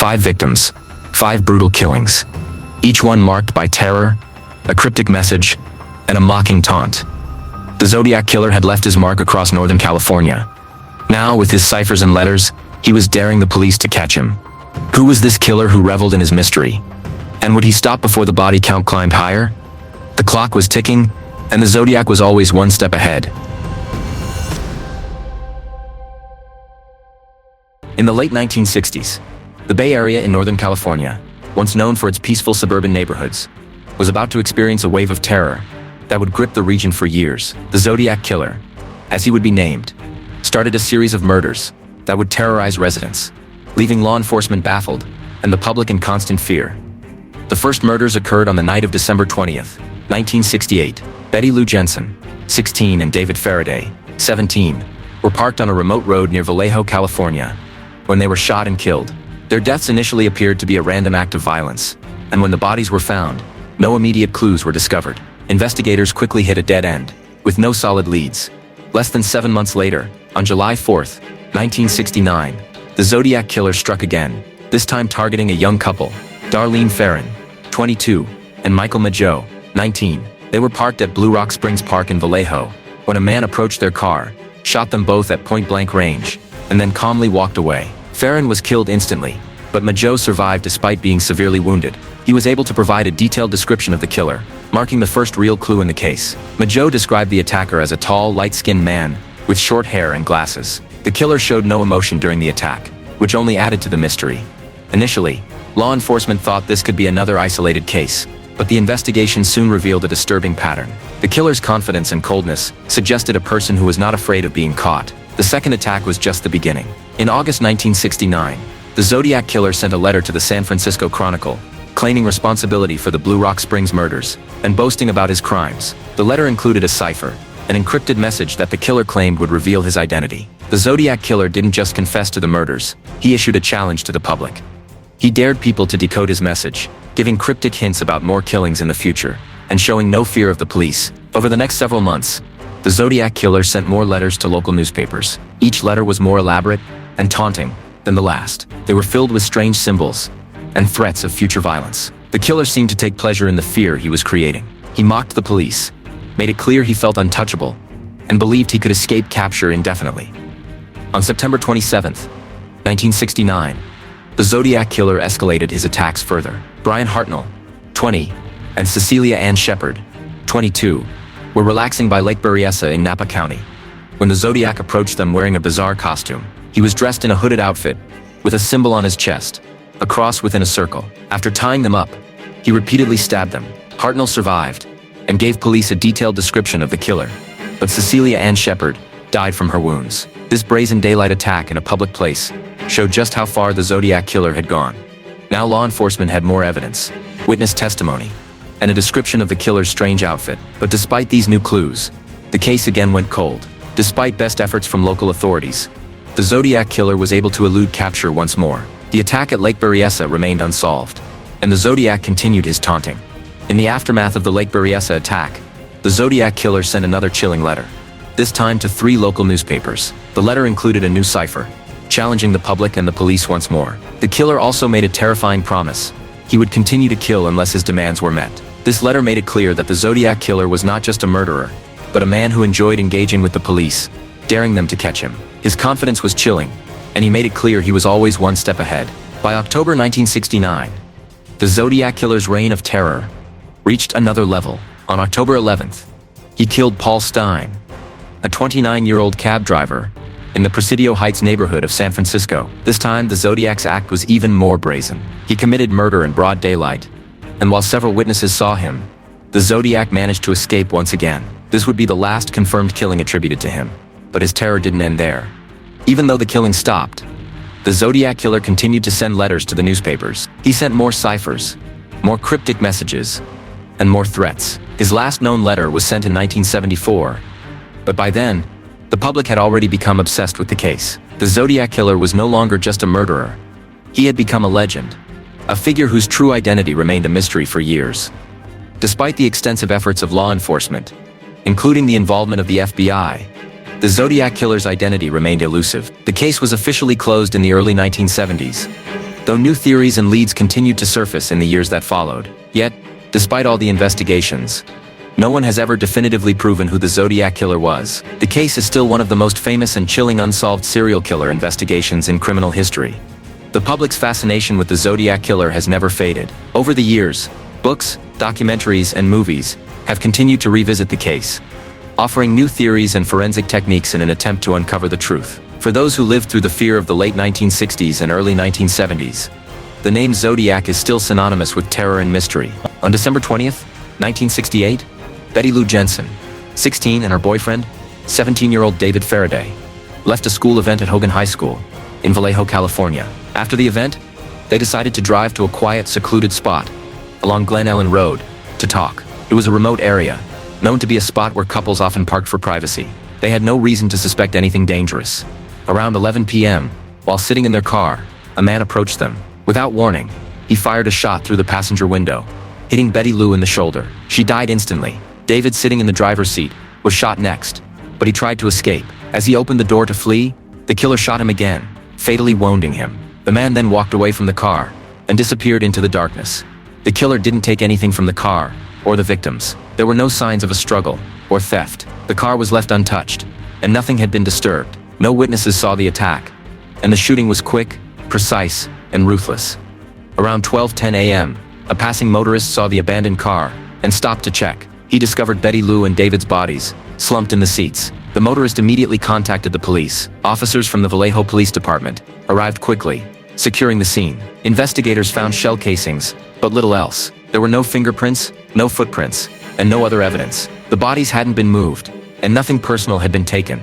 5 victims, 5 brutal killings, each one marked by terror, a cryptic message, and a mocking taunt. The Zodiac Killer had left his mark across Northern California. Now, with his ciphers and letters, he was daring the police to catch him. Who was this killer who reveled in his mystery? And would he stop before the body count climbed higher? The clock was ticking, and the Zodiac was always one step ahead. In the late 1960s, the Bay Area in Northern California, once known for its peaceful suburban neighborhoods, was about to experience a wave of terror that would grip the region for years. The Zodiac Killer, as he would be named, started a series of murders that would terrorize residents, leaving law enforcement baffled and the public in constant fear. The first murders occurred on the night of December 20th, 1968. Betty Lou Jensen, 16, and David Faraday, 17, were parked on a remote road near Vallejo, California, when they were shot and killed. Their deaths initially appeared to be a random act of violence, and when the bodies were found, no immediate clues were discovered. Investigators quickly hit a dead end, with no solid leads. Less than 7 months later, on July 4th, 1969, the Zodiac Killer struck again, this time targeting a young couple, Darlene Ferrin, 22, and Michael Mageau, 19. They were parked at Blue Rock Springs Park in Vallejo, when a man approached their car, shot them both at point-blank range, and then calmly walked away. Ferrin was killed instantly, but Mageau survived despite being severely wounded. He was able to provide a detailed description of the killer, marking the first real clue in the case. Mageau described the attacker as a tall, light-skinned man, with short hair and glasses. The killer showed no emotion during the attack, which only added to the mystery. Initially, law enforcement thought this could be another isolated case, but the investigation soon revealed a disturbing pattern. The killer's confidence and coldness suggested a person who was not afraid of being caught. The second attack was just the beginning. In August 1969, the Zodiac Killer sent a letter to the San Francisco Chronicle, claiming responsibility for the Blue Rock Springs murders, and boasting about his crimes. The letter included a cipher, an encrypted message that the killer claimed would reveal his identity. The Zodiac Killer didn't just confess to the murders, he issued a challenge to the public. He dared people to decode his message, giving cryptic hints about more killings in the future, and showing no fear of the police. Over the next several months, the Zodiac Killer sent more letters to local newspapers. Each letter was more elaborate and taunting than the last. They were filled with strange symbols and threats of future violence. The killer seemed to take pleasure in the fear he was creating. He mocked the police, made it clear he felt untouchable, and believed he could escape capture indefinitely. On September 27, 1969, the Zodiac Killer escalated his attacks further. Brian Hartnell, 20, and Cecilia Ann Shepard, 22, were relaxing by Lake Berryessa in Napa County, when the Zodiac approached them wearing a bizarre costume. He was dressed in a hooded outfit, with a symbol on his chest, a cross within a circle. After tying them up, he repeatedly stabbed them. Hartnell survived, and gave police a detailed description of the killer, but Cecilia Ann Shepard died from her wounds. This brazen daylight attack in a public place showed just how far the Zodiac Killer had gone. Now law enforcement had more evidence, witness testimony, and a description of the killer's strange outfit. But despite these new clues, the case again went cold. Despite best efforts from local authorities, the Zodiac Killer was able to elude capture once more. The attack at Lake Berryessa remained unsolved, and the Zodiac continued his taunting. In the aftermath of the Lake Berryessa attack, the Zodiac Killer sent another chilling letter, this time to 3 local newspapers. The letter included a new cipher, challenging the public and the police once more. The killer also made a terrifying promise. He would continue to kill unless his demands were met. This letter made it clear that the Zodiac Killer was not just a murderer, but a man who enjoyed engaging with the police, daring them to catch him. His confidence was chilling, and he made it clear he was always one step ahead. By October 1969, the Zodiac Killer's reign of terror reached another level. On October 11th, he killed Paul Stein, a 29-year-old cab driver, in the Presidio Heights neighborhood of San Francisco. This time, the Zodiac's act was even more brazen. He committed murder in broad daylight, and while several witnesses saw him, the Zodiac managed to escape once again. This would be the last confirmed killing attributed to him, but his terror didn't end there. Even though the killing stopped, the Zodiac Killer continued to send letters to the newspapers. He sent more ciphers, more cryptic messages, and more threats. His last known letter was sent in 1974, but by then, the public had already become obsessed with the case. The Zodiac Killer was no longer just a murderer. He had become a legend, a figure whose true identity remained a mystery for years. Despite the extensive efforts of law enforcement, including the involvement of the FBI, the Zodiac Killer's identity remained elusive. The case was officially closed in the early 1970s, though new theories and leads continued to surface in the years that followed. Yet, despite all the investigations, no one has ever definitively proven who the Zodiac Killer was. The case is still one of the most famous and chilling unsolved serial killer investigations in criminal history. The public's fascination with the Zodiac Killer has never faded. Over the years, books, documentaries, and movies have continued to revisit the case, offering new theories and forensic techniques in an attempt to uncover the truth. For those who lived through the fear of the late 1960s and early 1970s, the name Zodiac is still synonymous with terror and mystery. On December 20th, 1968, Betty Lou Jensen, 16, and her boyfriend, 17-year-old David Faraday, left a school event at Hogan High School in Vallejo, California. After the event, they decided to drive to a quiet, secluded spot along Lake Herman Road to talk. It was a remote area, known to be a spot where couples often parked for privacy. They had no reason to suspect anything dangerous. Around 11 p.m., while sitting in their car, a man approached them. Without warning, he fired a shot through the passenger window, hitting Betty Lou in the shoulder. She died instantly. David, sitting in the driver's seat, was shot next, but he tried to escape. As he opened the door to flee, the killer shot him again, fatally wounding him. The man then walked away from the car and disappeared into the darkness. The killer didn't take anything from the car or the victims. There were no signs of a struggle or theft. The car was left untouched, and nothing had been disturbed. No witnesses saw the attack, and the shooting was quick, precise, and ruthless. Around 12:10 a.m., a passing motorist saw the abandoned car and stopped to check. He discovered Betty Lou and David's bodies, slumped in the seats. The motorist immediately contacted the police. Officers from the Vallejo Police Department arrived quickly, securing the scene. Investigators found shell casings, but little else. There were no fingerprints, no footprints, and no other evidence. The bodies hadn't been moved, and nothing personal had been taken.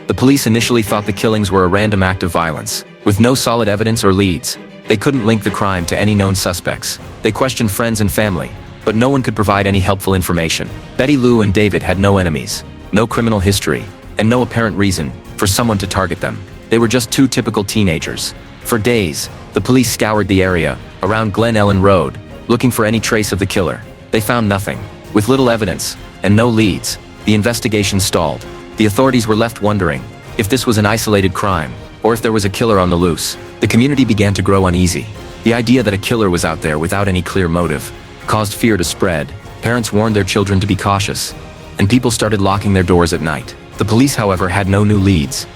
The police initially thought the killings were a random act of violence. With no solid evidence or leads, they couldn't link the crime to any known suspects. They questioned friends and family, but no one could provide any helpful information. Betty Lou and David had no enemies, no criminal history, and no apparent reason for someone to target them. They were just two typical teenagers. For days, the police scoured the area around Lake Herman Road, looking for any trace of the killer. They found nothing. With little evidence and no leads, the investigation stalled. The authorities were left wondering if this was an isolated crime or if there was a killer on the loose. The community began to grow uneasy. The idea that a killer was out there without any clear motive caused fear to spread. Parents warned their children to be cautious, and people started locking their doors at night. The police, however, had no new leads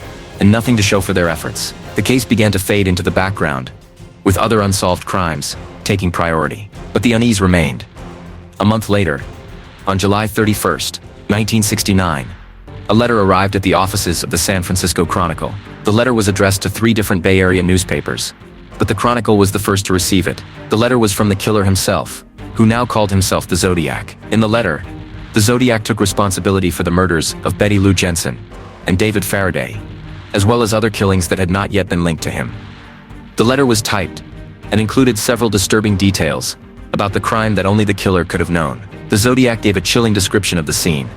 and nothing to show for their efforts. The case began to fade into the background, with other unsolved crimes taking priority. But the unease remained. A month later, on July 31st, 1969, a letter arrived at the offices of the San Francisco Chronicle. The letter was addressed to 3 different Bay Area newspapers, but the Chronicle was the first to receive it. The letter was from the killer himself, who now called himself the Zodiac. In the letter, the Zodiac took responsibility for the murders of Betty Lou Jensen and David Faraday, as well as other killings that had not yet been linked to him. The letter was typed and included several disturbing details about the crime that only the killer could have known. The Zodiac gave a chilling description of the scene,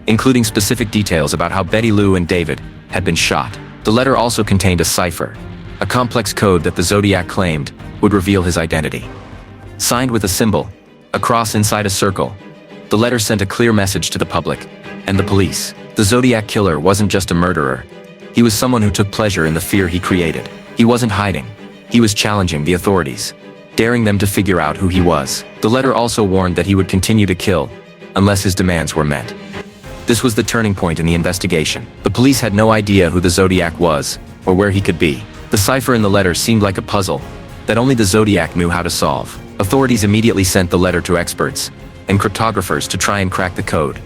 including specific details about how Betty Lou and David had been shot. The letter also contained a cipher, a complex code that the Zodiac claimed would reveal his identity. Signed with a symbol, a cross inside a circle, the letter sent a clear message to the public and the police. The Zodiac Killer wasn't just a murderer. He was someone who took pleasure in the fear he created. He wasn't hiding. He was challenging the authorities, daring them to figure out who he was. The letter also warned that he would continue to kill unless his demands were met. This was the turning point in the investigation. The police had no idea who the Zodiac was or where he could be. The cipher in the letter seemed like a puzzle that only the Zodiac knew how to solve. Authorities immediately sent the letter to experts and cryptographers to try and crack the code,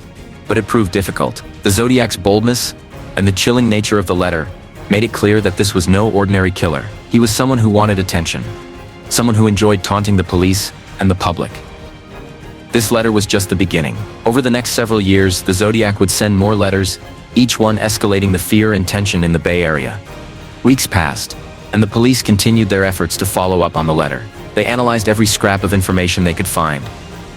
but it proved difficult. The Zodiac's boldness and the chilling nature of the letter made it clear that this was no ordinary killer. He was someone who wanted attention, someone who enjoyed taunting the police and the public. This letter was just the beginning. Over the next several years, the Zodiac would send more letters, each one escalating the fear and tension in the Bay Area. Weeks passed, and the police continued their efforts to follow up on the letter. They analyzed every scrap of information they could find,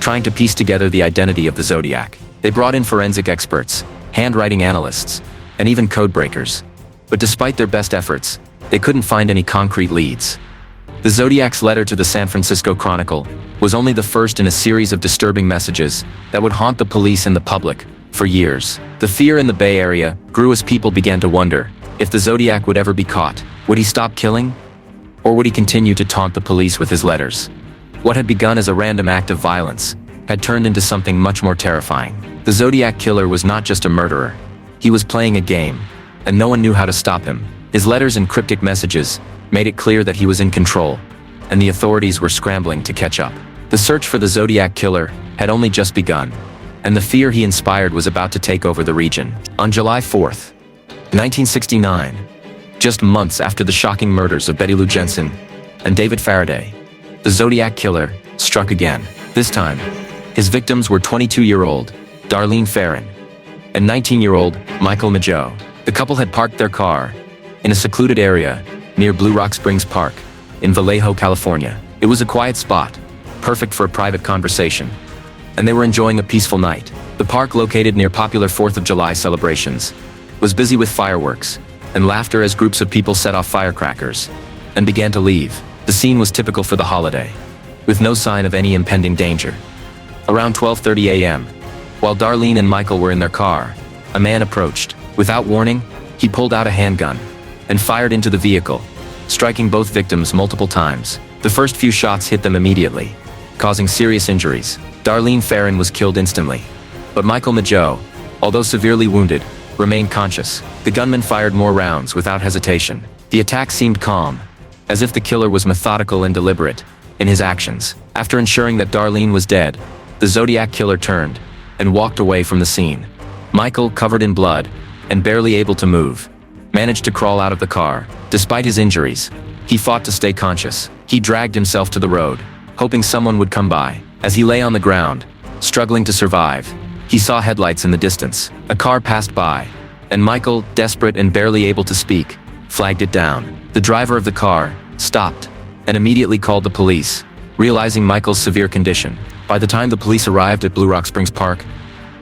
trying to piece together the identity of the Zodiac. They brought in forensic experts, handwriting analysts, and even code breakers. But despite their best efforts, they couldn't find any concrete leads. The Zodiac's letter to the San Francisco Chronicle was only the first in a series of disturbing messages that would haunt the police and the public for years. The fear in the Bay Area grew as people began to wonder if the Zodiac would ever be caught. Would he stop killing? Or would he continue to taunt the police with his letters? What had begun as a random act of violence had turned into something much more terrifying. The Zodiac Killer was not just a murderer. He was playing a game, and no one knew how to stop him. His letters and cryptic messages made it clear that he was in control, and the authorities were scrambling to catch up. The search for the Zodiac Killer had only just begun, and the fear he inspired was about to take over the region. On July 4th, 1969, just months after the shocking murders of Betty Lou Jensen and David Faraday, the Zodiac Killer struck again. This time, his victims were 22-year-old Darlene Ferrin and 19-year-old Michael Mageau. The couple had parked their car in a secluded area near Blue Rock Springs Park in Vallejo, California. It was a quiet spot, perfect for a private conversation, and they were enjoying a peaceful night. The park, located near popular 4th of July celebrations, was busy with fireworks and laughter as groups of people set off firecrackers and began to leave. The scene was typical for the holiday, with no sign of any impending danger. Around 12:30 a.m., while Darlene and Michael were in their car, a man approached. Without warning, he pulled out a handgun and fired into the vehicle, striking both victims multiple times. The first few shots hit them immediately, causing serious injuries. Darlene Ferrin was killed instantly, but Michael Mageau, although severely wounded, remained conscious. The gunman fired more rounds without hesitation. The attack seemed calm, as if the killer was methodical and deliberate in his actions. After ensuring that Darlene was dead, the Zodiac Killer turned and walked away from the scene. Michael, covered in blood and barely able to move, managed to crawl out of the car. Despite his injuries, he fought to stay conscious. He dragged himself to the road, hoping someone would come by. As he lay on the ground, struggling to survive, he saw headlights in the distance. A car passed by, and Michael, desperate and barely able to speak, flagged it down. The driver of the car stopped and immediately called the police, realizing Michael's severe condition. By the time the police arrived at Blue Rock Springs Park,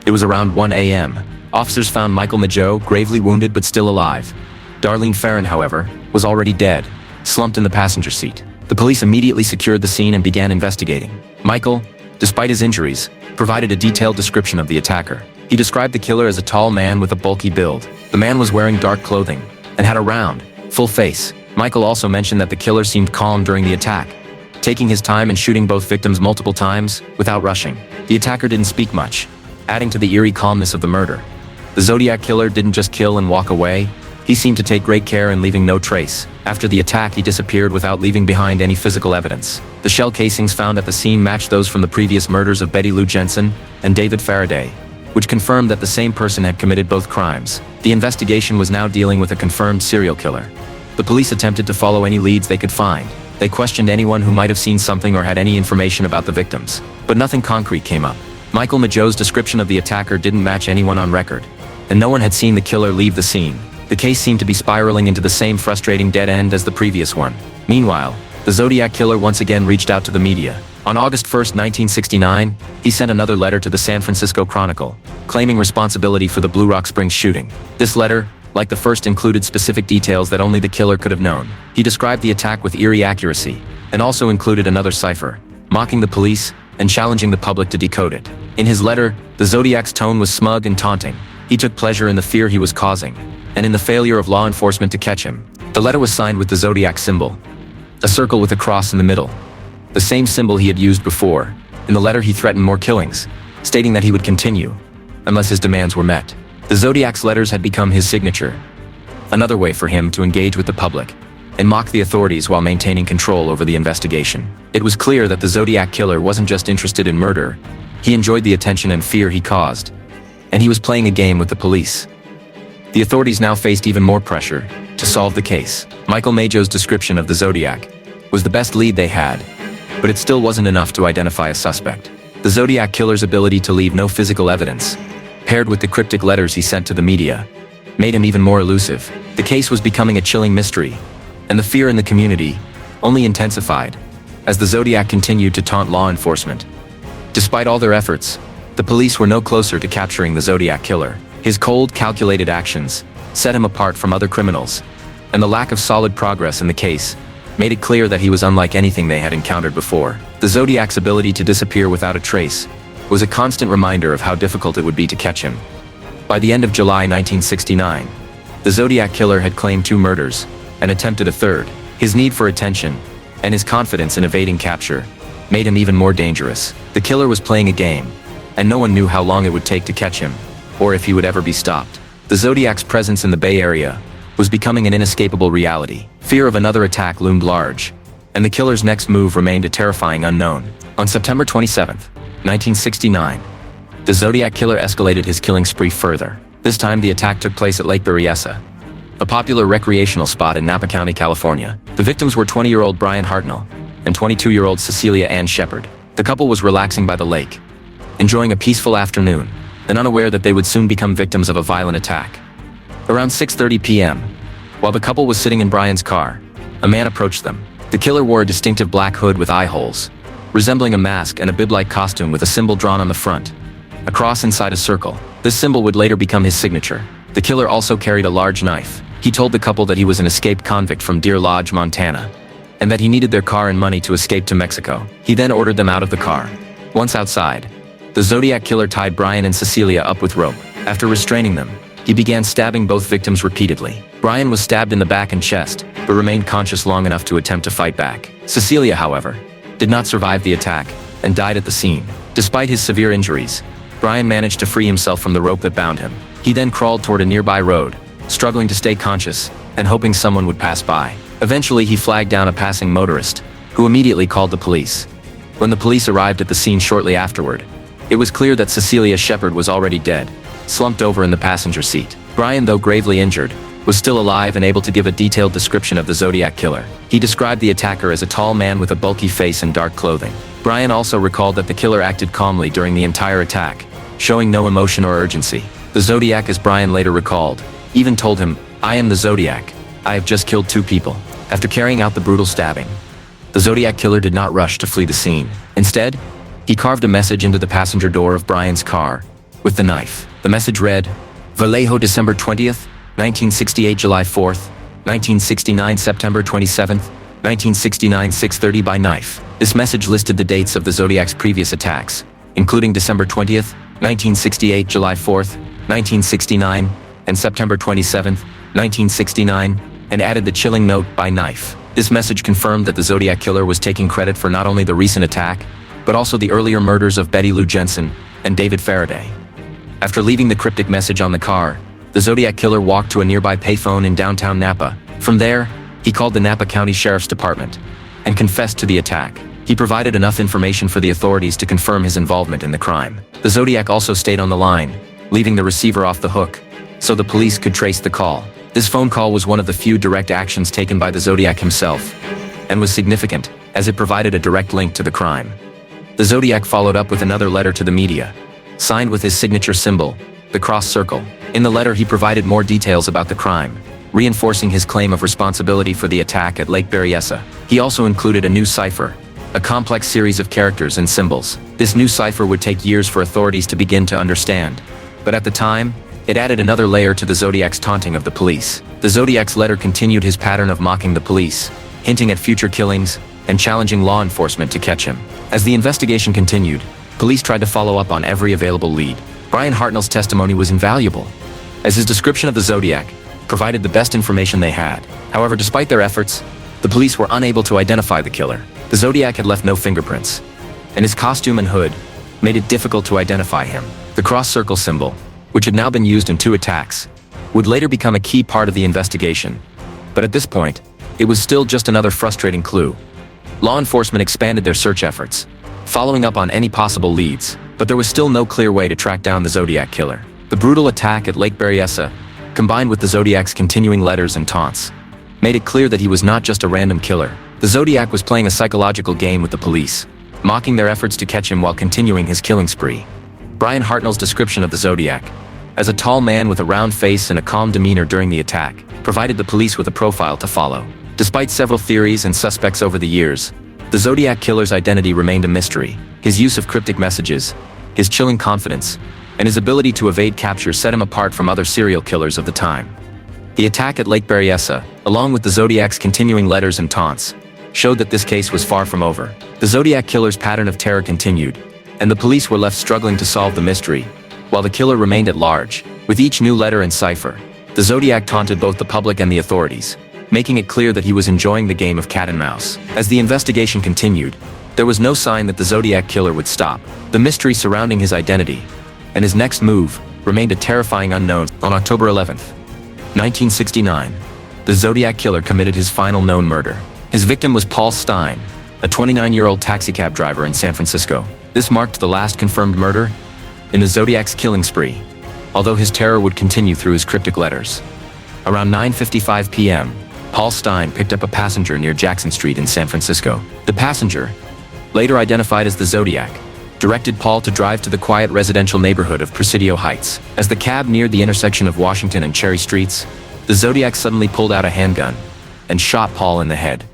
it was around 1 a.m. Officers found Michael Mageau gravely wounded but still alive. Darlene Ferrin, however, was already dead, slumped in the passenger seat. The police immediately secured the scene and began investigating. Michael, despite his injuries, provided a detailed description of the attacker. He described the killer as a tall man with a bulky build. The man was wearing dark clothing and had a round, full face. Michael also mentioned that the killer seemed calm during the attack, taking his time and shooting both victims multiple times without rushing. The attacker didn't speak much, adding to the eerie calmness of the murder. The Zodiac Killer didn't just kill and walk away. He seemed to take great care in leaving no trace. After the attack, he disappeared without leaving behind any physical evidence. The shell casings found at the scene matched those from the previous murders of Betty Lou Jensen and David Faraday, which confirmed that the same person had committed both crimes. The investigation was now dealing with a confirmed serial killer. The police attempted to follow any leads they could find. They questioned anyone who might have seen something or had any information about the victims, but nothing concrete came up. Michael Mageau's description of the attacker didn't match anyone on record, and no one had seen the killer leave the scene. The case seemed to be spiraling into the same frustrating dead end as the previous one. Meanwhile, the Zodiac Killer once again reached out to the media. On August 1, 1969, he sent another letter to the San Francisco Chronicle, claiming responsibility for the Blue Rock Springs shooting. This letter, like the first, included specific details that only the killer could have known. He described the attack with eerie accuracy, and also included another cipher, mocking the police and challenging the public to decode it. In his letter, the Zodiac's tone was smug and taunting. He took pleasure in the fear he was causing, and in the failure of law enforcement to catch him. The letter was signed with the Zodiac symbol, a circle with a cross in the middle, the same symbol he had used before. In the letter, he threatened more killings, stating that he would continue unless his demands were met. The Zodiac's letters had become his signature, another way for him to engage with the public and mock the authorities while maintaining control over the investigation. It was clear that the Zodiac Killer wasn't just interested in murder. He enjoyed the attention and fear he caused, and he was playing a game with the police. The authorities now faced even more pressure to solve the case. Michael Mageau's description of the Zodiac was the best lead they had, but it still wasn't enough to identify a suspect. The Zodiac Killer's ability to leave no physical evidence, paired with the cryptic letters he sent to the media, made him even more elusive. The case was becoming a chilling mystery, and the fear in the community only intensified as the Zodiac continued to taunt law enforcement. Despite all their efforts, the police were no closer to capturing the Zodiac Killer. His cold, calculated actions set him apart from other criminals, and the lack of solid progress in the case made it clear that he was unlike anything they had encountered before. The Zodiac's ability to disappear without a trace was a constant reminder of how difficult it would be to catch him. By the end of July 1969, the Zodiac Killer had claimed 2 murders and attempted a third. His need for attention, and his confidence in evading capture, made him even more dangerous. The killer was playing a game, and no one knew how long it would take to catch him, or if he would ever be stopped. The Zodiac's presence in the Bay Area was becoming an inescapable reality. Fear of another attack loomed large, and the killer's next move remained a terrifying unknown. On September 27, 1969, the Zodiac Killer escalated his killing spree further. This time the attack took place at Lake Berryessa, a popular recreational spot in Napa County, California. The victims were 20-year-old Brian Hartnell and 22-year-old Cecilia Ann Shepard. The couple was relaxing by the lake, enjoying a peaceful afternoon, and unaware that they would soon become victims of a violent attack. Around 6:30 p.m., while the couple was sitting in Brian's car, a man approached them. The killer wore a distinctive black hood with eye holes, resembling a mask, and a bib-like costume with a symbol drawn on the front, a cross inside a circle. This symbol would later become his signature. The killer also carried a large knife. He told the couple that he was an escaped convict from Deer Lodge, Montana, and that he needed their car and money to escape to Mexico. He then ordered them out of the car. Once outside, the Zodiac Killer tied Brian and Cecilia up with rope. After restraining them, he began stabbing both victims repeatedly. Brian was stabbed in the back and chest, but remained conscious long enough to attempt to fight back. Cecilia, however, did not survive the attack and died at the scene. Despite his severe injuries, Brian managed to free himself from the rope that bound him. He then crawled toward a nearby road, struggling to stay conscious and hoping someone would pass by. Eventually, he flagged down a passing motorist, who immediately called the police. When the police arrived at the scene shortly afterward, it was clear that Cecilia Shepard was already dead, slumped over in the passenger seat. Brian, though gravely injured, was still alive and able to give a detailed description of the Zodiac Killer. He described the attacker as a tall man with a bulky face and dark clothing. Brian also recalled that the killer acted calmly during the entire attack, showing no emotion or urgency. The Zodiac, as Brian later recalled, even told him, "I am the Zodiac. I have just killed 2 people." After carrying out the brutal stabbing, the Zodiac Killer did not rush to flee the scene. Instead, he carved a message into the passenger door of Brian's car with the knife. The message read, "Vallejo, December 20th, 1968, July 4th, 1969, September 27th, 1969, 6:30 by knife." This message listed the dates of the Zodiac's previous attacks, including December 20th, 1968, July 4th, 1969, and September 27th, 1969, and added the chilling note, "by knife." This message confirmed that the Zodiac Killer was taking credit for not only the recent attack, but also the earlier murders of Betty Lou Jensen and David Faraday. After leaving the cryptic message on the car, the Zodiac Killer walked to a nearby payphone in downtown Napa. From there, he called the Napa County Sheriff's Department and confessed to the attack. He provided enough information for the authorities to confirm his involvement in the crime. The Zodiac also stayed on the line, leaving the receiver off the hook, so the police could trace the call. This phone call was one of the few direct actions taken by the Zodiac himself, and was significant, as it provided a direct link to the crime. The Zodiac followed up with another letter to the media, signed with his signature symbol, the cross circle. In the letter, he provided more details about the crime, reinforcing his claim of responsibility for the attack at Lake Berryessa. He also included a new cipher, a complex series of characters and symbols. This new cipher would take years for authorities to begin to understand, but at the time, it added another layer to the Zodiac's taunting of the police. The Zodiac's letter continued his pattern of mocking the police, hinting at future killings, and challenging law enforcement to catch him. As the investigation continued, police tried to follow up on every available lead. Brian Hartnell's testimony was invaluable, as his description of the Zodiac provided the best information they had. However, despite their efforts, the police were unable to identify the killer. The Zodiac had left no fingerprints, and his costume and hood made it difficult to identify him. The cross-circle symbol, which had now been used in 2 attacks, would later become a key part of the investigation. But at this point, it was still just another frustrating clue. Law enforcement expanded their search efforts, following up on any possible leads, but there was still no clear way to track down the Zodiac Killer. The brutal attack at Lake Berryessa, combined with the Zodiac's continuing letters and taunts, made it clear that he was not just a random killer. The Zodiac was playing a psychological game with the police, mocking their efforts to catch him while continuing his killing spree. Brian Hartnell's description of the Zodiac, as a tall man with a round face and a calm demeanor during the attack, provided the police with a profile to follow. Despite several theories and suspects over the years, the Zodiac Killer's identity remained a mystery. His use of cryptic messages, his chilling confidence, and his ability to evade capture set him apart from other serial killers of the time. The attack at Lake Berryessa, along with the Zodiac's continuing letters and taunts, showed that this case was far from over. The Zodiac Killer's pattern of terror continued, and the police were left struggling to solve the mystery, while the killer remained at large. With each new letter and cipher, the Zodiac taunted both the public and the authorities, making it clear that he was enjoying the game of cat and mouse. As the investigation continued, there was no sign that the Zodiac Killer would stop. The mystery surrounding his identity and his next move remained a terrifying unknown. On October 11, 1969, the Zodiac Killer committed his final known murder. His victim was Paul Stine, a 29-year-old taxicab driver in San Francisco. This marked the last confirmed murder in the Zodiac's killing spree, although his terror would continue through his cryptic letters. Around 9:55 p.m., Paul Stine picked up a passenger near Jackson Street in San Francisco. The passenger, later identified as the Zodiac, directed Paul to drive to the quiet residential neighborhood of Presidio Heights. As the cab neared the intersection of Washington and Cherry Streets, the Zodiac suddenly pulled out a handgun and shot Paul in the head,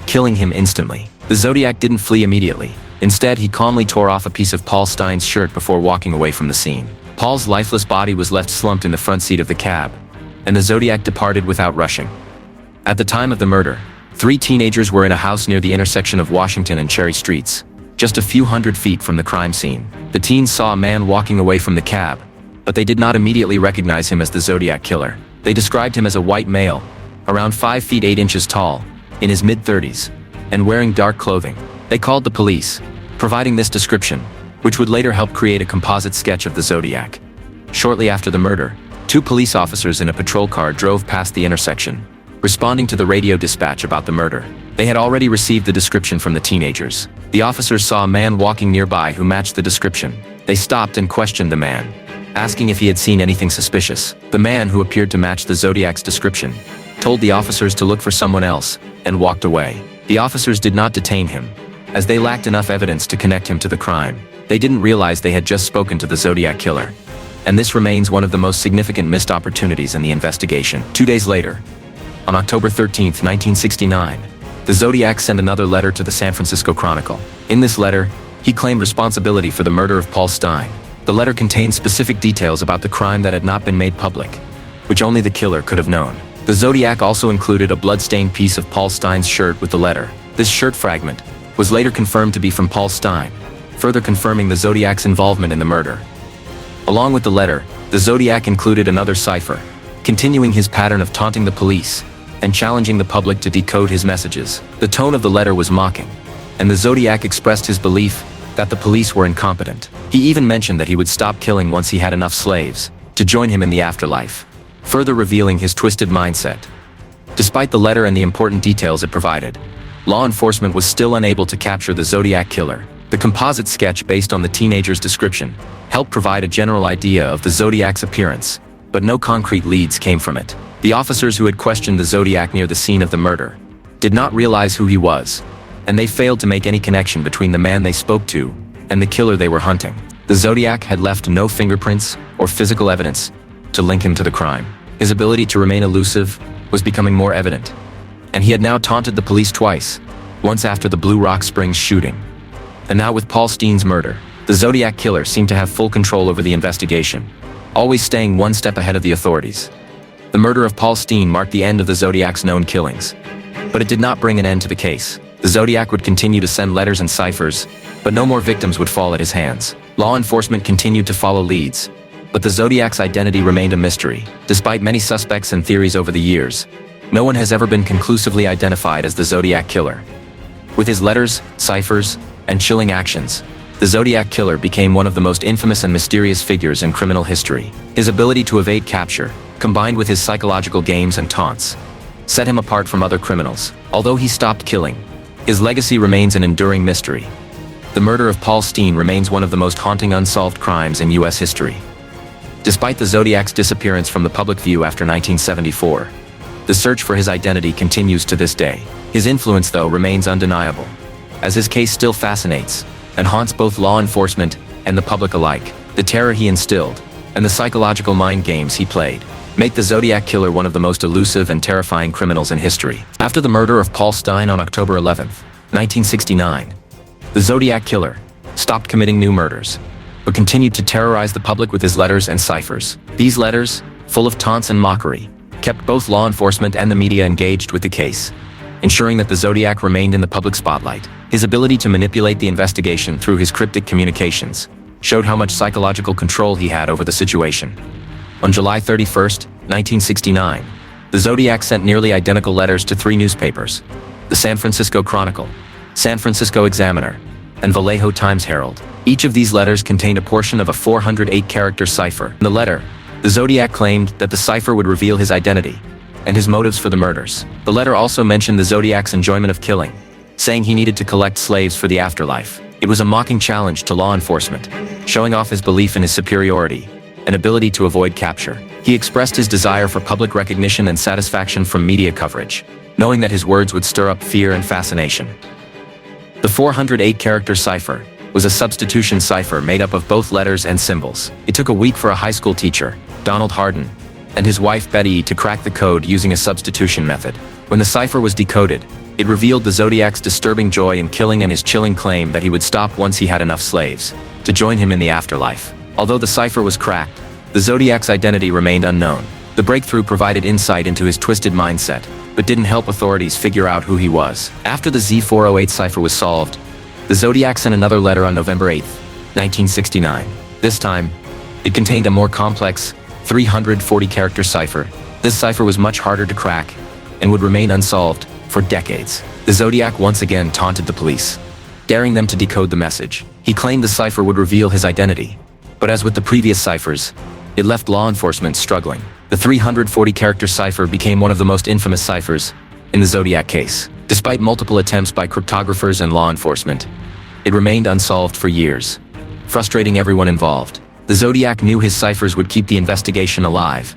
killing him instantly. The Zodiac didn't flee immediately. Instead, he calmly tore off a piece of Paul Stine's shirt before walking away from the scene. Paul's lifeless body was left slumped in the front seat of the cab, and the Zodiac departed without rushing. At the time of the murder, 3 teenagers were in a house near the intersection of Washington and Cherry Streets, just a few hundred feet from the crime scene. The teens saw a man walking away from the cab, but they did not immediately recognize him as the Zodiac Killer. They described him as a white male, around 5 feet 8 inches tall, in his mid-30s, and wearing dark clothing. They called the police, providing this description, which would later help create a composite sketch of the Zodiac. Shortly after the murder, 2 police officers in a patrol car drove past the intersection, responding to the radio dispatch about the murder. They had already received the description from the teenagers. The officers saw a man walking nearby who matched the description. They stopped and questioned the man, asking if he had seen anything suspicious. The man, who appeared to match the Zodiac's description, told the officers to look for someone else, and walked away. The officers did not detain him, as they lacked enough evidence to connect him to the crime. They didn't realize they had just spoken to the Zodiac Killer, and this remains one of the most significant missed opportunities in the investigation. 2 days later, on October 13, 1969, the Zodiac sent another letter to the San Francisco Chronicle. In this letter, he claimed responsibility for the murder of Paul Stine. The letter contained specific details about the crime that had not been made public, which only the killer could have known. The Zodiac also included a blood-stained piece of Paul Stine's shirt with the letter. This shirt fragment was later confirmed to be from Paul Stine, further confirming the Zodiac's involvement in the murder. Along with the letter, the Zodiac included another cipher, continuing his pattern of taunting the police and challenging the public to decode his messages. The tone of the letter was mocking, and the Zodiac expressed his belief that the police were incompetent. He even mentioned that he would stop killing once he had enough slaves to join him in the afterlife, further revealing his twisted mindset. Despite the letter and the important details it provided, law enforcement was still unable to capture the Zodiac Killer. The composite sketch based on the teenager's description helped provide a general idea of the Zodiac's appearance, but no concrete leads came from it. The officers who had questioned the Zodiac near the scene of the murder did not realize who he was, and they failed to make any connection between the man they spoke to and the killer they were hunting. The Zodiac had left no fingerprints or physical evidence to link him to the crime. His ability to remain elusive was becoming more evident, and he had now taunted the police twice, once after the Blue Rock Springs shooting, and now with Paul Stine's murder. The Zodiac Killer seemed to have full control over the investigation, always staying one step ahead of the authorities. The murder of Paul Stine marked the end of the Zodiac's known killings, but it did not bring an end to the case. The Zodiac would continue to send letters and ciphers, but no more victims would fall at his hands. Law enforcement continued to follow leads, but the Zodiac's identity remained a mystery. Despite many suspects and theories over the years, no one has ever been conclusively identified as the Zodiac Killer. With his letters, ciphers, and chilling actions, the Zodiac Killer became one of the most infamous and mysterious figures in criminal history. His ability to evade capture, combined with his psychological games and taunts, set him apart from other criminals. Although he stopped killing, his legacy remains an enduring mystery. The murder of Paul Stine remains one of the most haunting unsolved crimes in U.S. history. Despite the Zodiac's disappearance from the public view after 1974, the search for his identity continues to this day. His influence, though, remains undeniable, as his case still fascinates and haunts both law enforcement and the public alike. The terror he instilled and the psychological mind games he played make the Zodiac Killer one of the most elusive and terrifying criminals in history. After the murder of Paul Stine on October 11, 1969, the Zodiac Killer stopped committing new murders, but continued to terrorize the public with his letters and ciphers. These letters, full of taunts and mockery, kept both law enforcement and the media engaged with the case, ensuring that the Zodiac remained in the public spotlight. His ability to manipulate the investigation through his cryptic communications showed how much psychological control he had over the situation. On July 31, 1969, the Zodiac sent nearly identical letters to 3 newspapers: the San Francisco Chronicle, San Francisco Examiner, and Vallejo Times-Herald. Each of these letters contained a portion of a 408-character cipher. In the letter, the Zodiac claimed that the cipher would reveal his identity and his motives for the murders. The letter also mentioned the Zodiac's enjoyment of killing, saying he needed to collect slaves for the afterlife. It was a mocking challenge to law enforcement, showing off his belief in his superiority and ability to avoid capture. He expressed his desire for public recognition and satisfaction from media coverage, knowing that his words would stir up fear and fascination. The 408-character cipher was a substitution cipher made up of both letters and symbols. It took a week for a high school teacher, Donald Hardin, and his wife Betty to crack the code using a substitution method. When the cipher was decoded, it revealed the Zodiac's disturbing joy in killing and his chilling claim that he would stop once he had enough slaves to join him in the afterlife. Although the cipher was cracked, the Zodiac's identity remained unknown. The breakthrough provided insight into his twisted mindset, but didn't help authorities figure out who he was. After the Z408 cipher was solved, the Zodiac sent another letter on November 8, 1969. This time, it contained a more complex, 340-character cipher. This cipher was much harder to crack and would remain unsolved for decades. The Zodiac once again taunted the police, daring them to decode the message. He claimed the cipher would reveal his identity, but as with the previous ciphers, it left law enforcement struggling. The 340-character cipher became one of the most infamous ciphers in the Zodiac case. Despite multiple attempts by cryptographers and law enforcement, it remained unsolved for years, frustrating everyone involved. The Zodiac knew his ciphers would keep the investigation alive,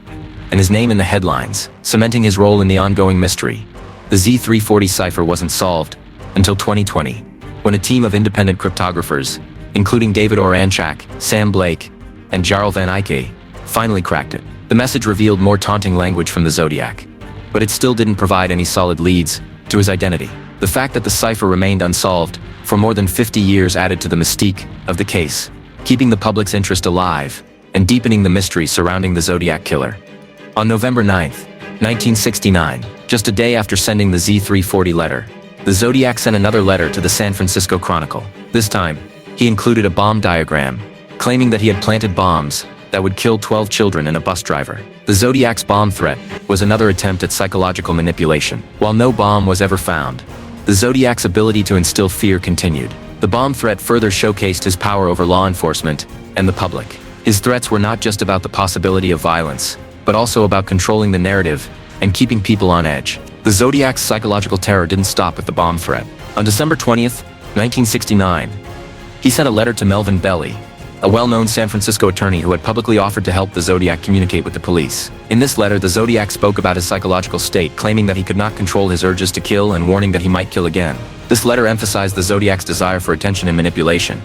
and his name in the headlines, cementing his role in the ongoing mystery. The Z340 cipher wasn't solved until 2020, when a team of independent cryptographers, including David Oranchak, Sam Blake, and Jarl Van Eyck, finally cracked it. The message revealed more taunting language from the Zodiac, but it still didn't provide any solid leads to his identity. The fact that the cipher remained unsolved for more than 50 years added to the mystique of the case, keeping the public's interest alive and deepening the mystery surrounding the Zodiac Killer. On November 9, 1969, just a day after sending the Z340 letter, the Zodiac sent another letter to the San Francisco Chronicle. This time, he included a bomb diagram, claiming that he had planted bombs that would kill 12 children and a bus driver. The Zodiac's bomb threat was another attempt at psychological manipulation. While no bomb was ever found, the Zodiac's ability to instill fear continued. The bomb threat further showcased his power over law enforcement and the public. His threats were not just about the possibility of violence, but also about controlling the narrative and keeping people on edge. The Zodiac's psychological terror didn't stop with the bomb threat. On December 20th, 1969, he sent a letter to Melvin Belli, a well-known San Francisco attorney who had publicly offered to help the Zodiac communicate with the police. In this letter, the Zodiac spoke about his psychological state, claiming that he could not control his urges to kill and warning that he might kill again. This letter emphasized the Zodiac's desire for attention and manipulation.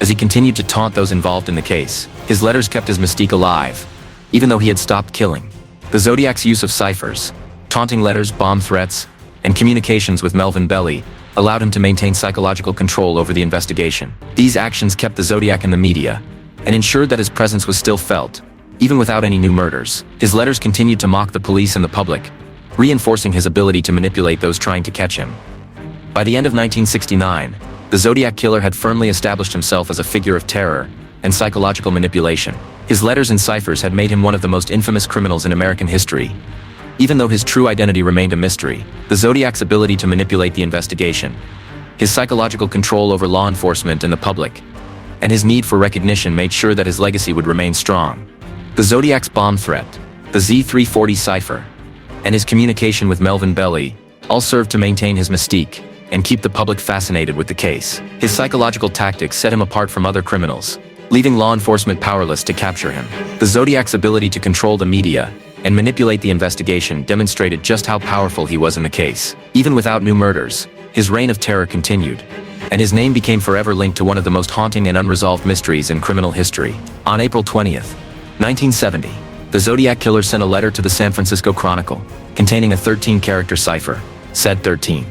As he continued to taunt those involved in the case, his letters kept his mystique alive, even though he had stopped killing. The Zodiac's use of ciphers, taunting letters, bomb threats, and communications with Melvin Belli allowed him to maintain psychological control over the investigation. These actions kept the Zodiac in the media and ensured that his presence was still felt, even without any new murders. His letters continued to mock the police and the public, reinforcing his ability to manipulate those trying to catch him. By the end of 1969, the Zodiac Killer had firmly established himself as a figure of terror and psychological manipulation. His letters and ciphers had made him one of the most infamous criminals in American history. Even though his true identity remained a mystery, the Zodiac's ability to manipulate the investigation, his psychological control over law enforcement and the public, and his need for recognition made sure that his legacy would remain strong. The Zodiac's bomb threat, the Z340 cipher, and his communication with Melvin Belli all served to maintain his mystique and keep the public fascinated with the case. His psychological tactics set him apart from other criminals, leaving law enforcement powerless to capture him. The Zodiac's ability to control the media and manipulate the investigation demonstrated just how powerful he was in the case. Even without new murders, his reign of terror continued, and his name became forever linked to one of the most haunting and unresolved mysteries in criminal history. On April 20th, 1970, the Zodiac Killer sent a letter to the San Francisco Chronicle, containing a 13-character cipher, said 13.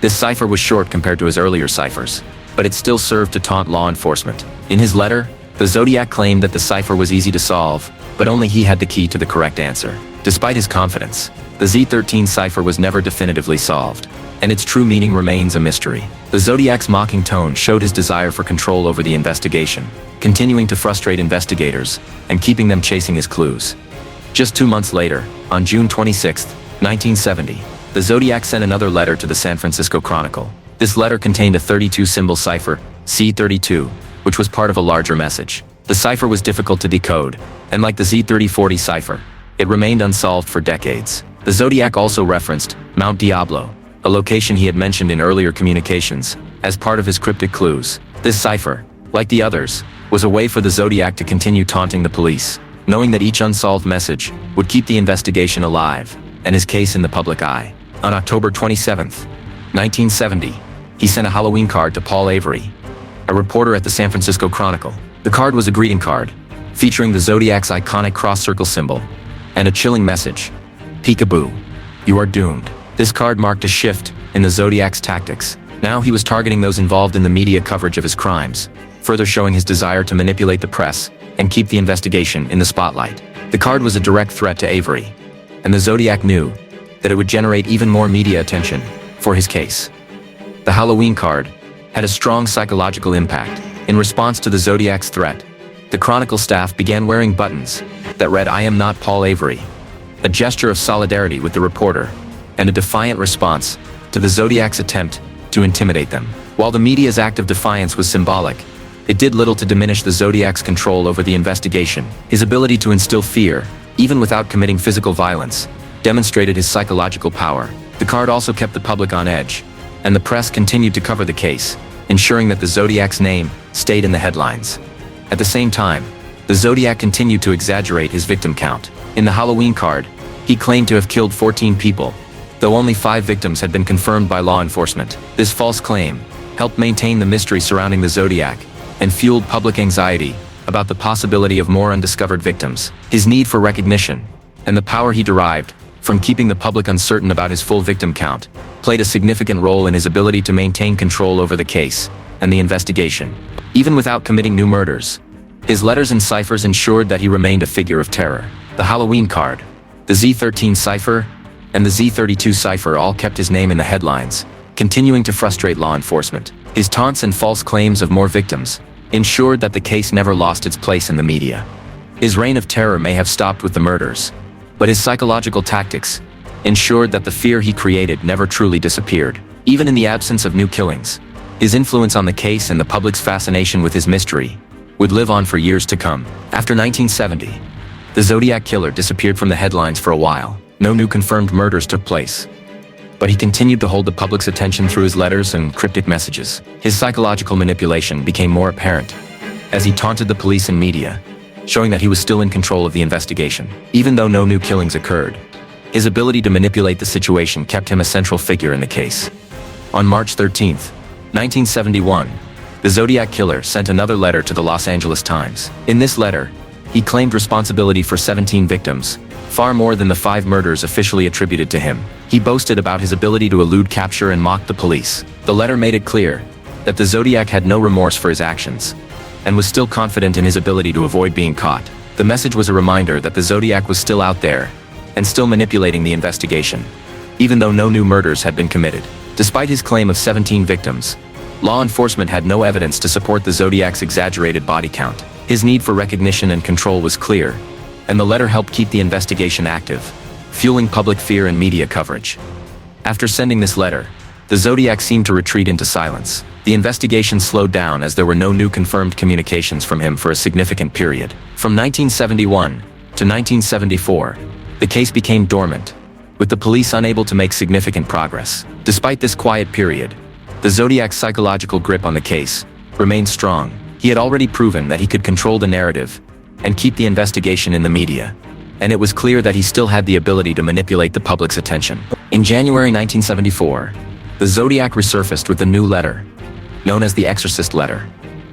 This cipher was short compared to his earlier ciphers, but it still served to taunt law enforcement. In his letter, the Zodiac claimed that the cipher was easy to solve, but only he had the key to the correct answer. Despite his confidence, the Z13 cipher was never definitively solved, and its true meaning remains a mystery. The Zodiac's mocking tone showed his desire for control over the investigation, continuing to frustrate investigators and keeping them chasing his clues. Just 2 months later, on June 26, 1970, the Zodiac sent another letter to the San Francisco Chronicle. This letter contained a 32-symbol cipher, C32, which was part of a larger message. The cipher was difficult to decode, and like the Z3040 cipher, it remained unsolved for decades. The Zodiac also referenced Mount Diablo, a location he had mentioned in earlier communications, as part of his cryptic clues. This cipher, like the others, was a way for the Zodiac to continue taunting the police, knowing that each unsolved message would keep the investigation alive and his case in the public eye. On October 27, 1970, he sent a Halloween card to Paul Avery, a reporter at the San Francisco Chronicle. The card was a greeting card, featuring the Zodiac's iconic cross-circle symbol, and a chilling message: "Peekaboo, you are doomed." This card marked a shift in the Zodiac's tactics. Now he was targeting those involved in the media coverage of his crimes, further showing his desire to manipulate the press and keep the investigation in the spotlight. The card was a direct threat to Avery, and the Zodiac knew that it would generate even more media attention for his case. The Halloween card had a strong psychological impact. In response to the Zodiac's threat, the Chronicle staff began wearing buttons that read "I am not Paul Avery," a gesture of solidarity with the reporter, and a defiant response to the Zodiac's attempt to intimidate them. While the media's act of defiance was symbolic, it did little to diminish the Zodiac's control over the investigation. His ability to instill fear, even without committing physical violence, demonstrated his psychological power. The card also kept the public on edge, and the press continued to cover the case, ensuring that the Zodiac's name stayed in the headlines. At the same time, the Zodiac continued to exaggerate his victim count. In the Halloween card, he claimed to have killed 14 people, though only 5 victims had been confirmed by law enforcement. This false claim helped maintain the mystery surrounding the Zodiac and fueled public anxiety about the possibility of more undiscovered victims. His need for recognition and the power he derived from keeping the public uncertain about his full victim count played a significant role in his ability to maintain control over the case and the investigation. Even without committing new murders, his letters and ciphers ensured that he remained a figure of terror. The Halloween card, the Z13 cipher, and the Z32 cipher all kept his name in the headlines, continuing to frustrate law enforcement. His taunts and false claims of more victims ensured that the case never lost its place in the media. His reign of terror may have stopped with the murders, but his psychological tactics ensured that the fear he created never truly disappeared. Even in the absence of new killings, his influence on the case and the public's fascination with his mystery would live on for years to come. After 1970, the Zodiac Killer disappeared from the headlines for a while. No new confirmed murders took place, but he continued to hold the public's attention through his letters and cryptic messages. His psychological manipulation became more apparent as he taunted the police and media, showing that he was still in control of the investigation. Even though no new killings occurred, his ability to manipulate the situation kept him a central figure in the case. On March 13, 1971, the Zodiac Killer sent another letter to the Los Angeles Times. In this letter, he claimed responsibility for 17 victims, far more than the 5 murders officially attributed to him. He boasted about his ability to elude capture and mock the police. The letter made it clear that the Zodiac had no remorse for his actions, and was still confident in his ability to avoid being caught. The message was a reminder that the Zodiac was still out there, and still manipulating the investigation, even though no new murders had been committed. Despite his claim of 17 victims, law enforcement had no evidence to support the Zodiac's exaggerated body count. His need for recognition and control was clear, and the letter helped keep the investigation active, fueling public fear and media coverage. After sending this letter, the Zodiac seemed to retreat into silence. The investigation slowed down as there were no new confirmed communications from him for a significant period. From 1971 to 1974, the case became dormant, with the police unable to make significant progress. Despite this quiet period, the Zodiac's psychological grip on the case remained strong. He had already proven that he could control the narrative and keep the investigation in the media, and it was clear that he still had the ability to manipulate the public's attention. In January 1974, the Zodiac resurfaced with a new letter, known as the Exorcist Letter,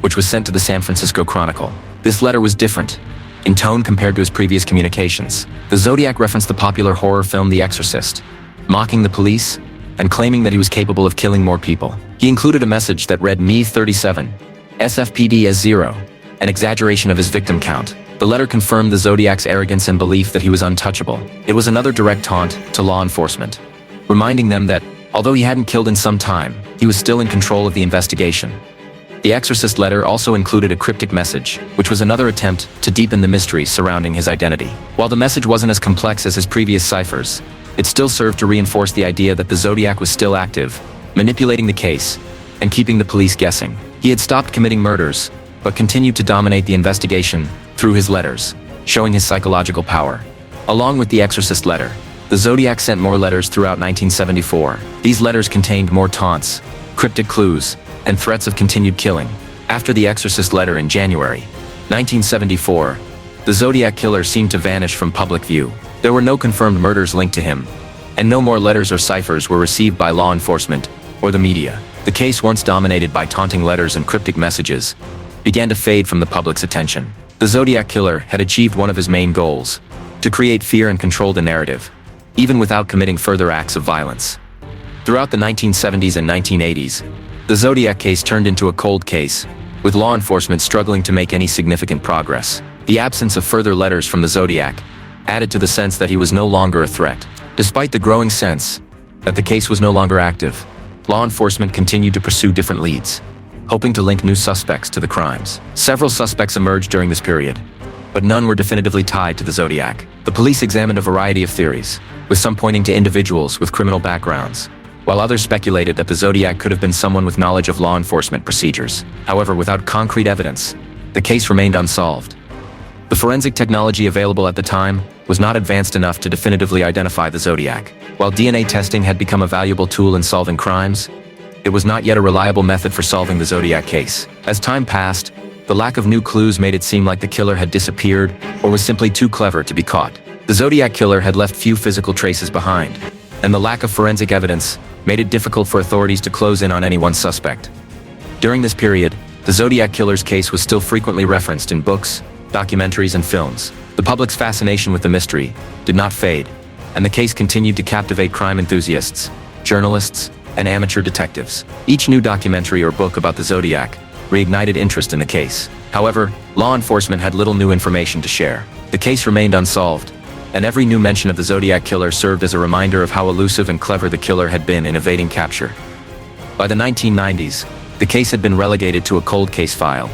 which was sent to the San Francisco Chronicle. This letter was different in tone compared to his previous communications. The Zodiac referenced the popular horror film The Exorcist, mocking the police and claiming that he was capable of killing more people. He included a message that read "Me 37, SFPD as 0, an exaggeration of his victim count. The letter confirmed the Zodiac's arrogance and belief that he was untouchable. It was another direct taunt to law enforcement, reminding them that, although he hadn't killed in some time, he was still in control of the investigation. The exorcist letter also included a cryptic message, which was another attempt to deepen the mystery surrounding his identity. While the message wasn't as complex as his previous ciphers, it still served to reinforce the idea that the Zodiac was still active, manipulating the case, and keeping the police guessing. He had stopped committing murders, but continued to dominate the investigation through his letters, showing his psychological power. Along with the exorcist letter, the Zodiac sent more letters throughout 1974. These letters contained more taunts, cryptic clues, and threats of continued killing. After the exorcist letter in January 1974, the Zodiac Killer seemed to vanish from public view. There were no confirmed murders linked to him, and no more letters or ciphers were received by law enforcement or the media. The case, once dominated by taunting letters and cryptic messages, began to fade from the public's attention. The Zodiac Killer had achieved one of his main goals: to create fear and control the narrative, even without committing further acts of violence. Throughout the 1970s and 1980s, the Zodiac case turned into a cold case, with law enforcement struggling to make any significant progress. The absence of further letters from the Zodiac added to the sense that he was no longer a threat. Despite the growing sense that the case was no longer active, law enforcement continued to pursue different leads, hoping to link new suspects to the crimes. Several suspects emerged during this period, but none were definitively tied to the Zodiac. The police examined a variety of theories, with some pointing to individuals with criminal backgrounds, while others speculated that the Zodiac could have been someone with knowledge of law enforcement procedures. However, without concrete evidence, the case remained unsolved. The forensic technology available at the time was not advanced enough to definitively identify the Zodiac. While DNA testing had become a valuable tool in solving crimes, it was not yet a reliable method for solving the Zodiac case. As time passed, the lack of new clues made it seem like the killer had disappeared or was simply too clever to be caught. The Zodiac Killer had left few physical traces behind, and the lack of forensic evidence made it difficult for authorities to close in on any one suspect. During this period, the Zodiac Killer's case was still frequently referenced in books, documentaries, and films. The public's fascination with the mystery did not fade, and the case continued to captivate crime enthusiasts, journalists, and amateur detectives. Each new documentary or book about the Zodiac reignited interest in the case. However, law enforcement had little new information to share. The case remained unsolved, and every new mention of the Zodiac Killer served as a reminder of how elusive and clever the killer had been in evading capture. By the 1990s, the case had been relegated to a cold case file,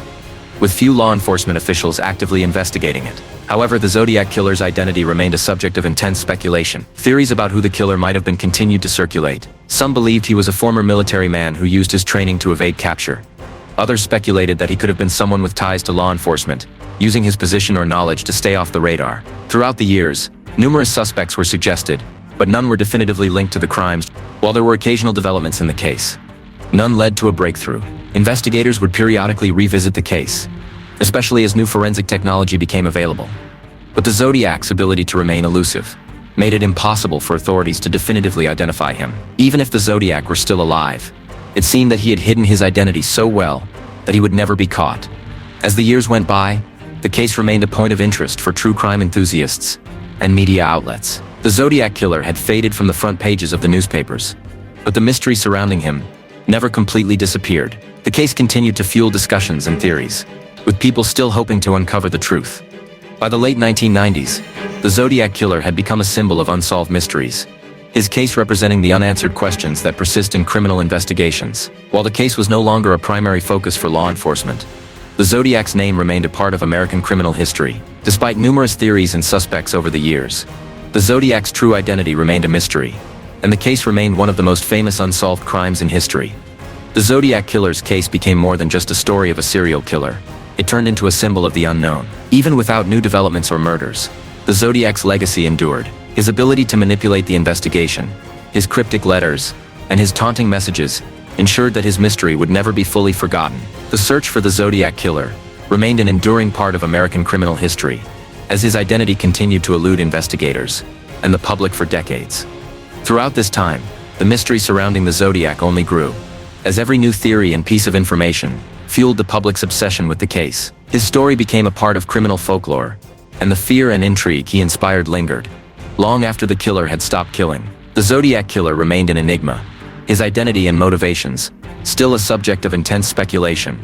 with few law enforcement officials actively investigating it. However, the Zodiac Killer's identity remained a subject of intense speculation. Theories about who the killer might have been continued to circulate. Some believed he was a former military man who used his training to evade capture. Others speculated that he could have been someone with ties to law enforcement, using his position or knowledge to stay off the radar. Throughout the years, numerous suspects were suggested, but none were definitively linked to the crimes. While there were occasional developments in the case, none led to a breakthrough. Investigators would periodically revisit the case, especially as new forensic technology became available. But the Zodiac's ability to remain elusive made it impossible for authorities to definitively identify him. Even if the Zodiac were still alive, it seemed that he had hidden his identity so well that he would never be caught. As the years went by, the case remained a point of interest for true crime enthusiasts and media outlets. The Zodiac Killer had faded from the front pages of the newspapers, but the mystery surrounding him never completely disappeared. The case continued to fuel discussions and theories, with people still hoping to uncover the truth. By the late 1990s, the Zodiac Killer had become a symbol of unsolved mysteries, his case representing the unanswered questions that persist in criminal investigations. While the case was no longer a primary focus for law enforcement, the Zodiac's name remained a part of American criminal history. Despite numerous theories and suspects over the years, the Zodiac's true identity remained a mystery, and the case remained one of the most famous unsolved crimes in history. The Zodiac Killer's case became more than just a story of a serial killer. It turned into a symbol of the unknown. Even without new developments or murders, the Zodiac's legacy endured. His ability to manipulate the investigation, his cryptic letters, and his taunting messages ensured that his mystery would never be fully forgotten. The search for the Zodiac Killer remained an enduring part of American criminal history, as his identity continued to elude investigators and the public for decades. Throughout this time, the mystery surrounding the Zodiac only grew, as every new theory and piece of information fueled the public's obsession with the case. His story became a part of criminal folklore, and the fear and intrigue he inspired lingered long after the killer had stopped killing. The Zodiac Killer remained an enigma, his identity and motivations still a subject of intense speculation,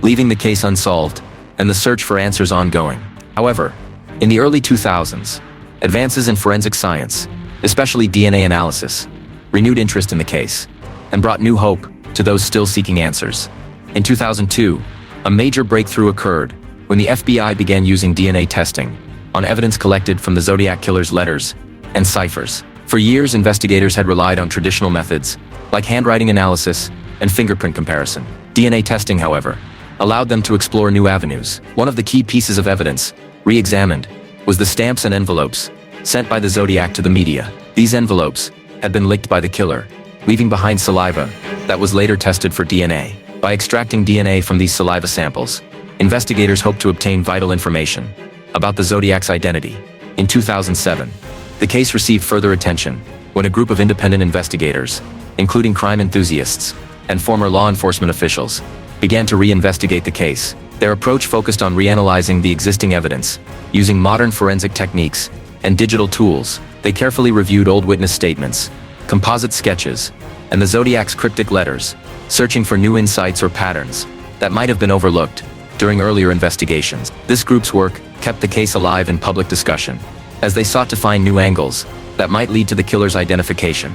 leaving the case unsolved and the search for answers ongoing. However, in the early 2000s, advances in forensic science, especially DNA analysis, renewed interest in the case and brought new hope to those still seeking answers. In 2002, a major breakthrough occurred when the FBI began using DNA testing on evidence collected from the Zodiac Killer's letters and ciphers. For years, investigators had relied on traditional methods like handwriting analysis and fingerprint comparison. DNA testing, however, allowed them to explore new avenues. One of the key pieces of evidence re-examined was the stamps and envelopes sent by the Zodiac to the media. These envelopes had been licked by the killer, leaving behind saliva that was later tested for DNA. By extracting DNA from these saliva samples, investigators hoped to obtain vital information about the Zodiac's identity. In 2007, the case received further attention when a group of independent investigators, including crime enthusiasts and former law enforcement officials, began to re-investigate the case. Their approach focused on reanalyzing the existing evidence, using modern forensic techniques and digital tools. They carefully reviewed old witness statements, composite sketches, and the Zodiac's cryptic letters, searching for new insights or patterns that might have been overlooked during earlier investigations. This group's work kept the case alive in public discussion, as they sought to find new angles that might lead to the killer's identification.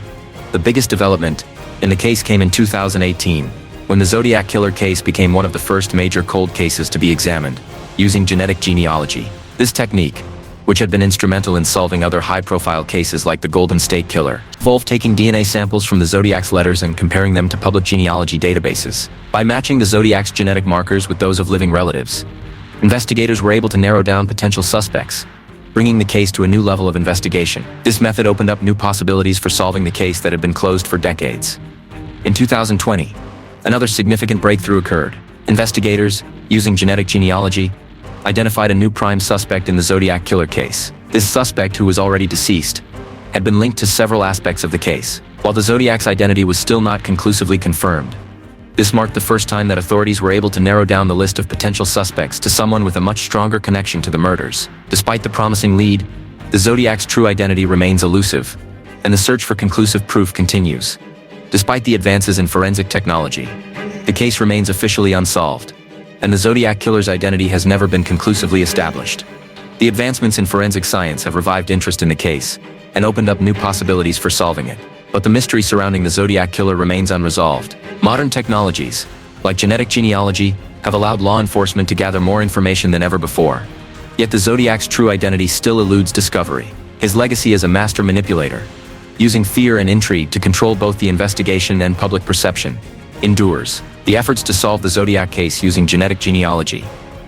The biggest development in the case came in 2018, when the Zodiac Killer case became one of the first major cold cases to be examined, using genetic genealogy. This technique, which had been instrumental in solving other high-profile cases like the Golden State Killer, involved taking DNA samples from the Zodiac's letters and comparing them to public genealogy databases. By matching the Zodiac's genetic markers with those of living relatives, investigators were able to narrow down potential suspects, bringing the case to a new level of investigation. This method opened up new possibilities for solving the case that had been closed for decades. In 2020, another significant breakthrough occurred. Investigators, using genetic genealogy, identified a new prime suspect in the Zodiac Killer case. This suspect, who was already deceased, had been linked to several aspects of the case. While the Zodiac's identity was still not conclusively confirmed, this marked the first time that authorities were able to narrow down the list of potential suspects to someone with a much stronger connection to the murders. Despite the promising lead, the Zodiac's true identity remains elusive, and the search for conclusive proof continues. Despite the advances in forensic technology, the case remains officially unsolved, and the Zodiac Killer's identity has never been conclusively established. The advancements in forensic science have revived interest in the case and opened up new possibilities for solving it. But the mystery surrounding the Zodiac Killer remains unresolved. Modern technologies, like genetic genealogy, have allowed law enforcement to gather more information than ever before. Yet the Zodiac's true identity still eludes discovery. His legacy as a master manipulator, using fear and intrigue to control both the investigation and public perception, endures. The efforts to solve the Zodiac case using genetic genealogy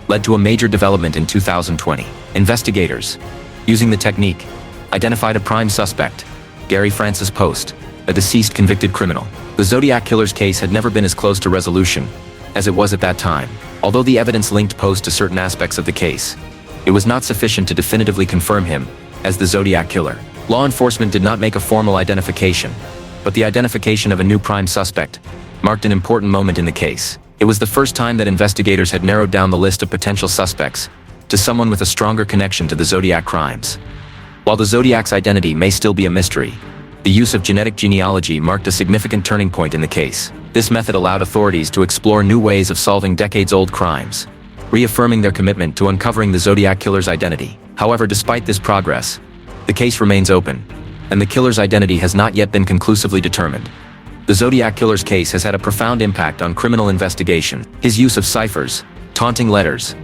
led to a major development in 2020. Investigators, using the technique, identified a prime suspect, Gary Francis Post, a deceased convicted criminal. The Zodiac Killer's case had never been as close to resolution as it was at that time. Although the evidence linked Post to certain aspects of the case, it was not sufficient to definitively confirm him as the Zodiac Killer. Law enforcement did not make a formal identification, but the identification of a new prime suspect marked an important moment in the case. It was the first time that investigators had narrowed down the list of potential suspects to someone with a stronger connection to the Zodiac crimes. While the Zodiac's identity may still be a mystery, the use of genetic genealogy marked a significant turning point in the case. This method allowed authorities to explore new ways of solving decades-old crimes, reaffirming their commitment to uncovering the Zodiac Killer's identity. However, despite this progress, the case remains open, and the killer's identity has not yet been conclusively determined. The Zodiac Killer's case has had a profound impact on criminal investigation. His use of ciphers, taunting letters,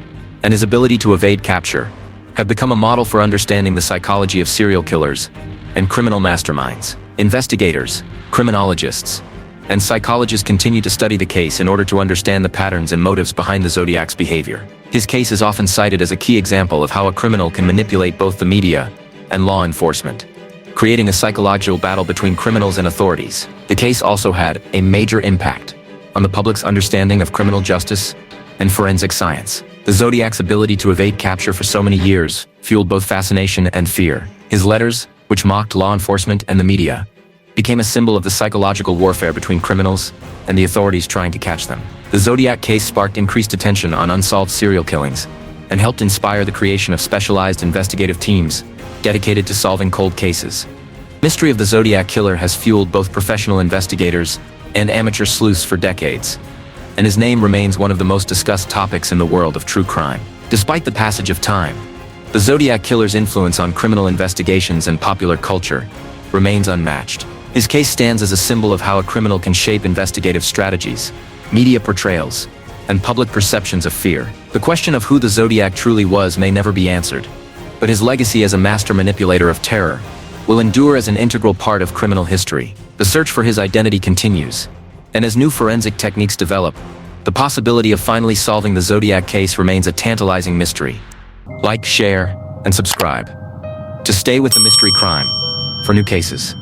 and his ability to evade capture have become a model for understanding the psychology of serial killers and criminal masterminds. Investigators, criminologists, and psychologists continue to study the case in order to understand the patterns and motives behind the Zodiac's behavior. His case is often cited as a key example of how a criminal can manipulate both the media and law enforcement, creating a psychological battle between criminals and authorities. The case also had a major impact on the public's understanding of criminal justice and forensic science. The Zodiac's ability to evade capture for so many years fueled both fascination and fear. His letters, which mocked law enforcement and the media, became a symbol of the psychological warfare between criminals and the authorities trying to catch them. The Zodiac case sparked increased attention on unsolved serial killings and helped inspire the creation of specialized investigative teams dedicated to solving cold cases. The mystery of the Zodiac Killer has fueled both professional investigators and amateur sleuths for decades, and his name remains one of the most discussed topics in the world of true crime. Despite the passage of time, the Zodiac Killer's influence on criminal investigations and popular culture remains unmatched. His case stands as a symbol of how a criminal can shape investigative strategies, media portrayals, and public perceptions of fear. The question of who the Zodiac truly was may never be answered, but his legacy as a master manipulator of terror will endure as an integral part of criminal history. The search for his identity continues, and as new forensic techniques develop, the possibility of finally solving the Zodiac case remains a tantalizing mystery. Like, share, and subscribe to stay with the mystery crime for new cases.